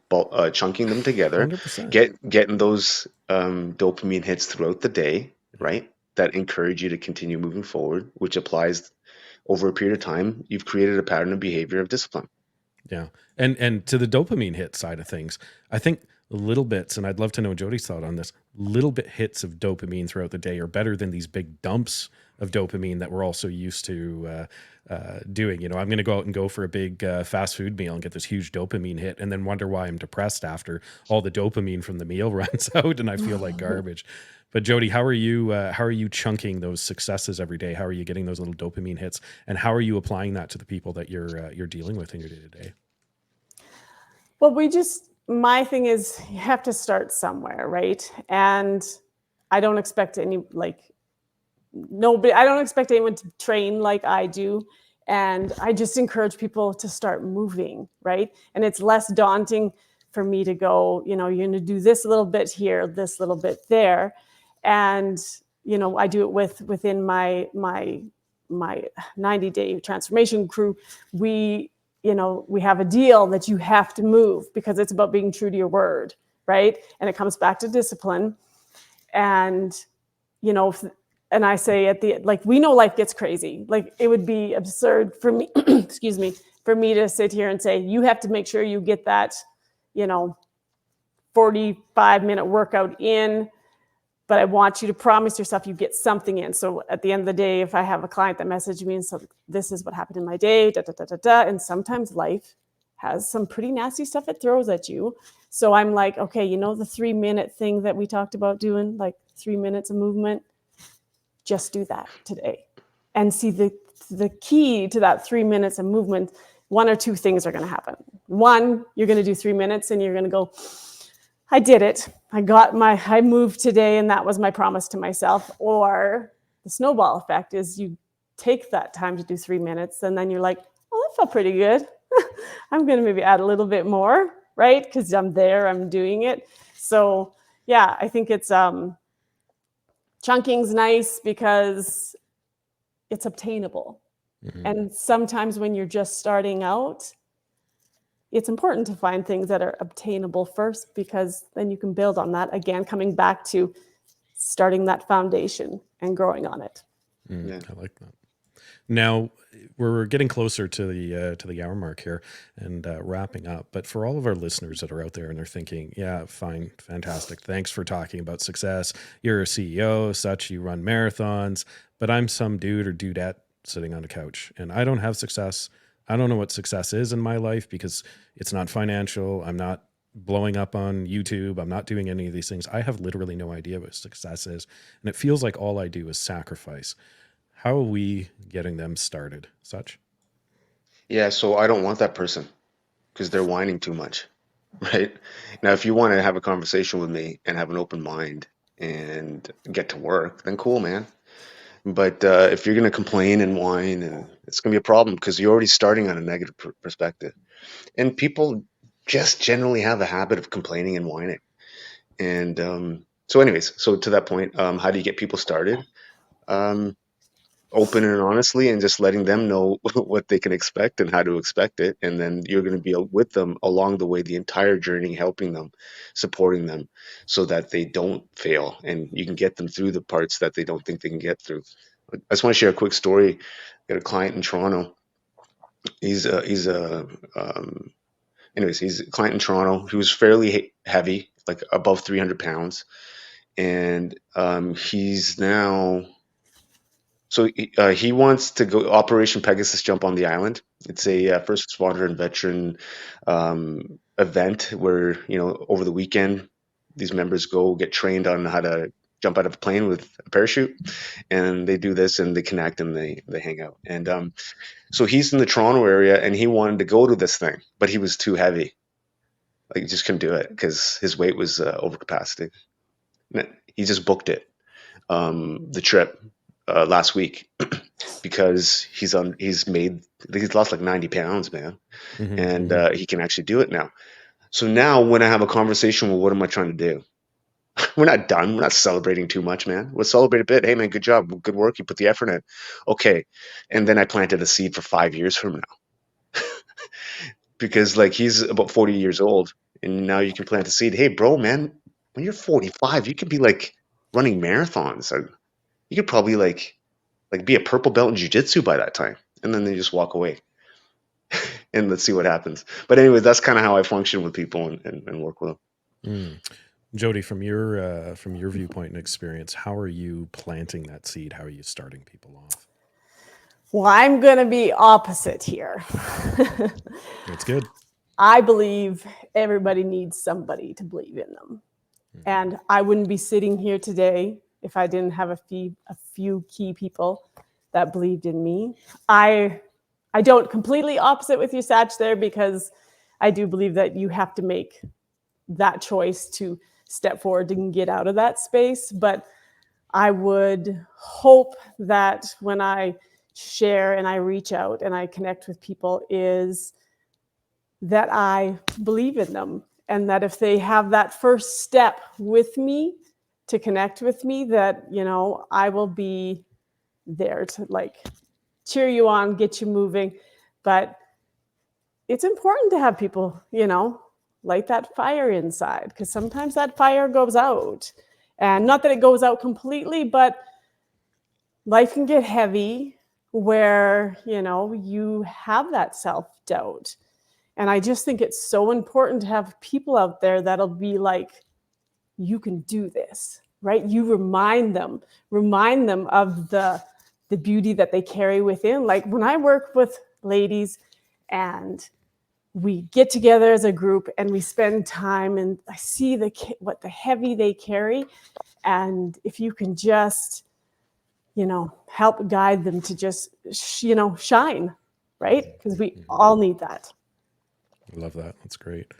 chunking them together, 100%. getting those dopamine hits throughout the day, right? That encourage you to continue moving forward, which applies over a period of time. You've created a pattern of behavior of discipline. Yeah. And to the dopamine hit side of things, I think little bits, and I'd love to know Jodi's thought on this, little bit hits of dopamine throughout the day are better than these big dumps of dopamine that we're also used to doing. I'm going to go out and go for a big fast food meal and get this huge dopamine hit and then wonder why I'm depressed after all the dopamine from the meal runs out and I feel like garbage. But Jodi, how are you chunking those successes every day? How are you getting those little dopamine hits, and how are you applying that to the people that you're dealing with in your day to day? Well, my thing is, you have to start somewhere, right? And I don't expect I don't expect anyone to train like I do. And I just encourage people to start moving, right? And it's less daunting for me to go, you're going to do this little bit here, this little bit there. And, I do it within my 90-day transformation crew. We have a deal that you have to move because it's about being true to your word, right? And it comes back to discipline. And, and I say we know life gets crazy. Like it would be absurd for me, excuse me, for me to sit here and say, you have to make sure you get that, 45-minute workout in, but I want you to promise yourself you get something in. So at the end of the day, if I have a client that messaged me and said, this is what happened in my day, and sometimes life has some pretty nasty stuff it throws at you. So I'm like, okay, the 3-minute thing that we talked about doing, like 3 minutes of movement, just do that today. And see the key to that 3 minutes of movement, 1 or 2 things are going to happen. 1, you're going to do 3 minutes and you're going to go, I did it. I moved today and that was my promise to myself. Or the snowball effect is you take that time to do 3 minutes and then you're like, oh, that felt pretty good. I'm going to maybe add a little bit more, right? Because I'm doing it. So yeah, I think it's chunking's nice because it's obtainable. Mm-hmm. And sometimes when you're just starting out, it's important to find things that are obtainable first, because then you can build on that. Again, coming back to starting that foundation and growing on it. Yeah. I like that. Now we're getting closer to the hour mark here and wrapping up. But for all of our listeners that are out there and they're thinking, yeah, fine, fantastic. Thanks for talking about success. You're a CEO, such, you run marathons, but I'm some dude or dudette sitting on a couch and I don't have success. I don't know what success is in my life because it's not financial. I'm not blowing up on YouTube. I'm not doing any of these things. I have literally no idea what success is. And it feels like all I do is sacrifice. How are we getting them started, such? Yeah, so I don't want that person because they're whining too much. right? Now, if you want to have a conversation with me and have an open mind and get to work, then cool, man. But if you're going to complain and whine, and it's going to be a problem because you're already starting on a negative perspective. And people just generally have a habit of complaining and whining. And so, anyways, so to that point, how do you get people started? Um, Open and honestly, and just letting them know what they can expect and how to expect it. And then you're going to be with them along the way, the entire journey, helping them, supporting them so that they don't fail and you can get them through the parts that they don't think they can get through. I just want to share a quick story. I got a client in Toronto. He's anyways, he's a client in Toronto. He was fairly heavy, like above 300 pounds. And he's now, so he wants to go Operation Pegasus Jump on the Island. It's a first responder and veteran event where, over the weekend, these members go get trained on how to jump out of a plane with a parachute. And they do this and they connect and they hang out. And so he's in the Toronto area and he wanted to go to this thing, but he was too heavy. Like he just couldn't do it because his weight was over capacity. He just booked it, the trip last week because he's lost like 90 pounds, man, and he can actually do it now. So now when I have a conversation, well, what am I trying to do? We're not done. We're not celebrating too much, man. We'll celebrate a bit. Hey, man, good job, good work. You put the effort in. Okay, and then I planted a seed for 5 years from now because like he's about 40 years old, and now you can plant a seed. Hey, bro, man, when you're 45, you could be like running marathons. Or you could probably like be a purple belt in jiu-jitsu by that time, and then they just walk away and let's see what happens. But anyways, that's kind of how I function with people and work with them. Jodi, from your viewpoint and experience, how are you planting that seed? How are you starting people off? Well, I'm going to be opposite here. That's good. I believe everybody needs somebody to believe in them. And I wouldn't be sitting here today if I didn't have a few key people that believed in me. I don't completely opposite with you, Satch, there, because I do believe that you have to make that choice to step forward and get out of that space. But I would hope that when I share and I reach out and I connect with people is that I believe in them, and that if they have that first step with me to connect with me, that, I will be there to like cheer you on, get you moving. But it's important to have people, light that fire inside, because sometimes that fire goes out. And not that it goes out completely, but life can get heavy where, you have that self-doubt. And I just think it's so important to have people out there that'll be like, you can do this, right? You remind them of the beauty that they carry within. Like when I work with ladies and we get together as a group and we spend time and I see what the heavy they carry. And if you can just, help guide them to just, shine, right? Because we all need that. I love that. That's great.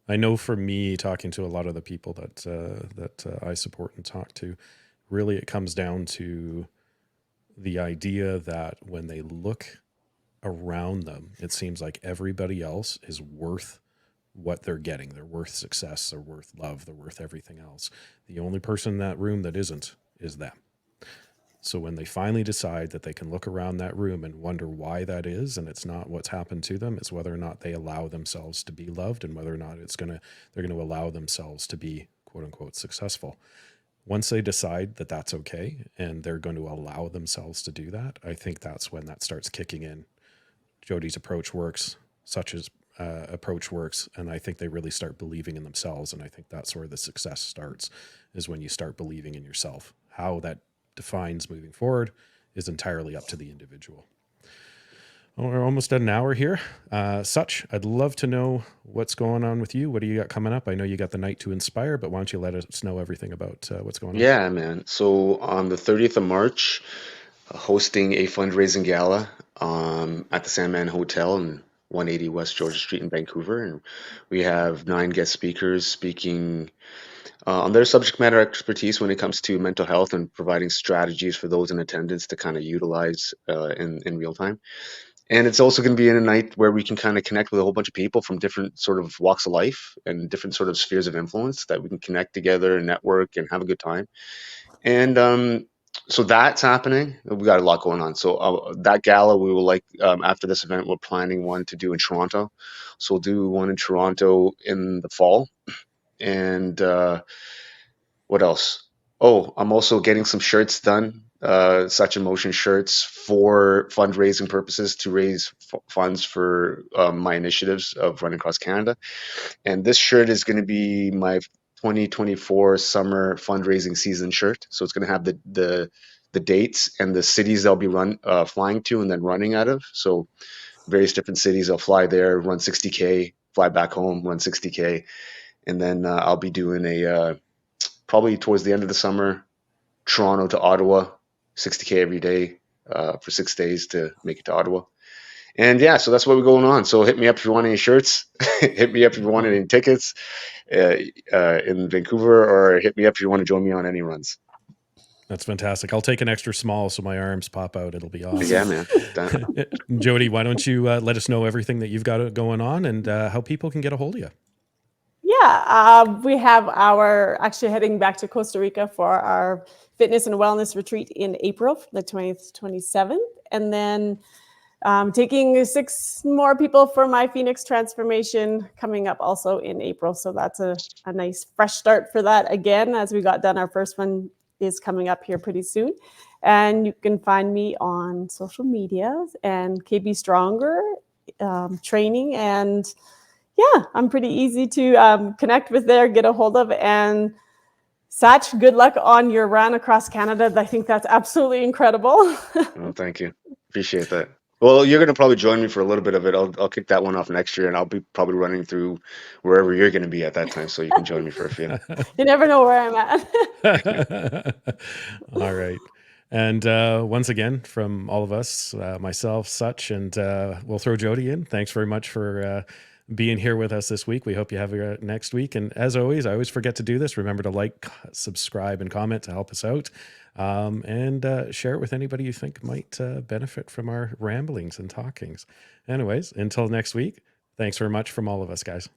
I know for me, talking to a lot of the people that I support and talk to, really it comes down to the idea that when they look around them, it seems like everybody else is worth what they're getting. They're worth success. They're worth love. They're worth everything else. The only person in that room that isn't is them. So when they finally decide that they can look around that room and wonder why that is, and it's not what's happened to them, it's whether or not they allow themselves to be loved and whether or not they're going to allow themselves to be quote unquote successful. Once they decide that that's okay and they're going to allow themselves to do that, I think that's when that starts kicking in. Jodi's approach works, such as approach works, and I think they really start believing in themselves, and I think that's where the success starts, is when you start believing in yourself. How that defines moving forward is entirely up to the individual. Well, we're almost at an hour here. Such, I'd love to know what's going on with you. What do you got coming up? I know you got the Night to Inspire, but why don't you let us know everything about what's going on? Yeah, man. So on the 30th of March, hosting a fundraising gala at the Sandman Hotel, and 180 West Georgia Street in Vancouver, and we have 9 guest speakers speaking on their subject matter expertise when it comes to mental health and providing strategies for those in attendance to kind of utilize in real time. And it's also going to be in a night where we can kind of connect with a whole bunch of people from different sort of walks of life and different sort of spheres of influence that we can connect together and network and have a good time. And so that's happening. We got a lot going on. So that gala, we will after this event, we're planning one to do in Toronto. So we'll do one in Toronto in the fall. And what else? Oh, I'm also getting some shirts done, Such Emotion shirts for fundraising purposes to raise funds for my initiatives of running across Canada. And this shirt is going to be my 2024 summer fundraising season shirt. So it's going to have the dates and the cities I'll be flying to and then running out of. So various different cities. I'll fly there, run 60K, fly back home, run 60K, and then I'll be doing a probably towards the end of the summer, Toronto to Ottawa, 60K every day for 6 days to make it to Ottawa. And yeah, so that's what we're going on. So hit me up if you want any shirts. Hit me up if you want any tickets in Vancouver, or hit me up if you want to join me on any runs. That's fantastic. I'll take an extra small so my arms pop out. It'll be awesome. Yeah, man. Done. Jodi, why don't you let us know everything that you've got going on and how people can get a hold of you? Yeah, we have actually heading back to Costa Rica for our fitness and wellness retreat in April, the 20th, 27th. And then taking 6 more people for my Phoenix transformation coming up also in April. So that's a nice fresh start for that again, as we got done. Our first one is coming up here pretty soon. And you can find me on social media and KB Stronger training. And yeah, I'm pretty easy to connect with there, get a hold of. And Sach, good luck on your run across Canada. I think that's absolutely incredible. Oh, thank you. Appreciate that. Well, you're going to probably join me for a little bit of it. I'll kick that one off next year, and I'll be probably running through wherever you're going to be at that time, so you can join me for a few. You never know where I'm at. All right. And once again, from all of us, myself, Such, and we'll throw Jodi in. Thanks very much for being here with us this week. We hope you have your next week. And as always, I always forget to do this. Remember to like, subscribe, and comment to help us out. And share it with anybody you think might benefit from our ramblings and talkings. Anyways, until next week, thanks very much from all of us, guys.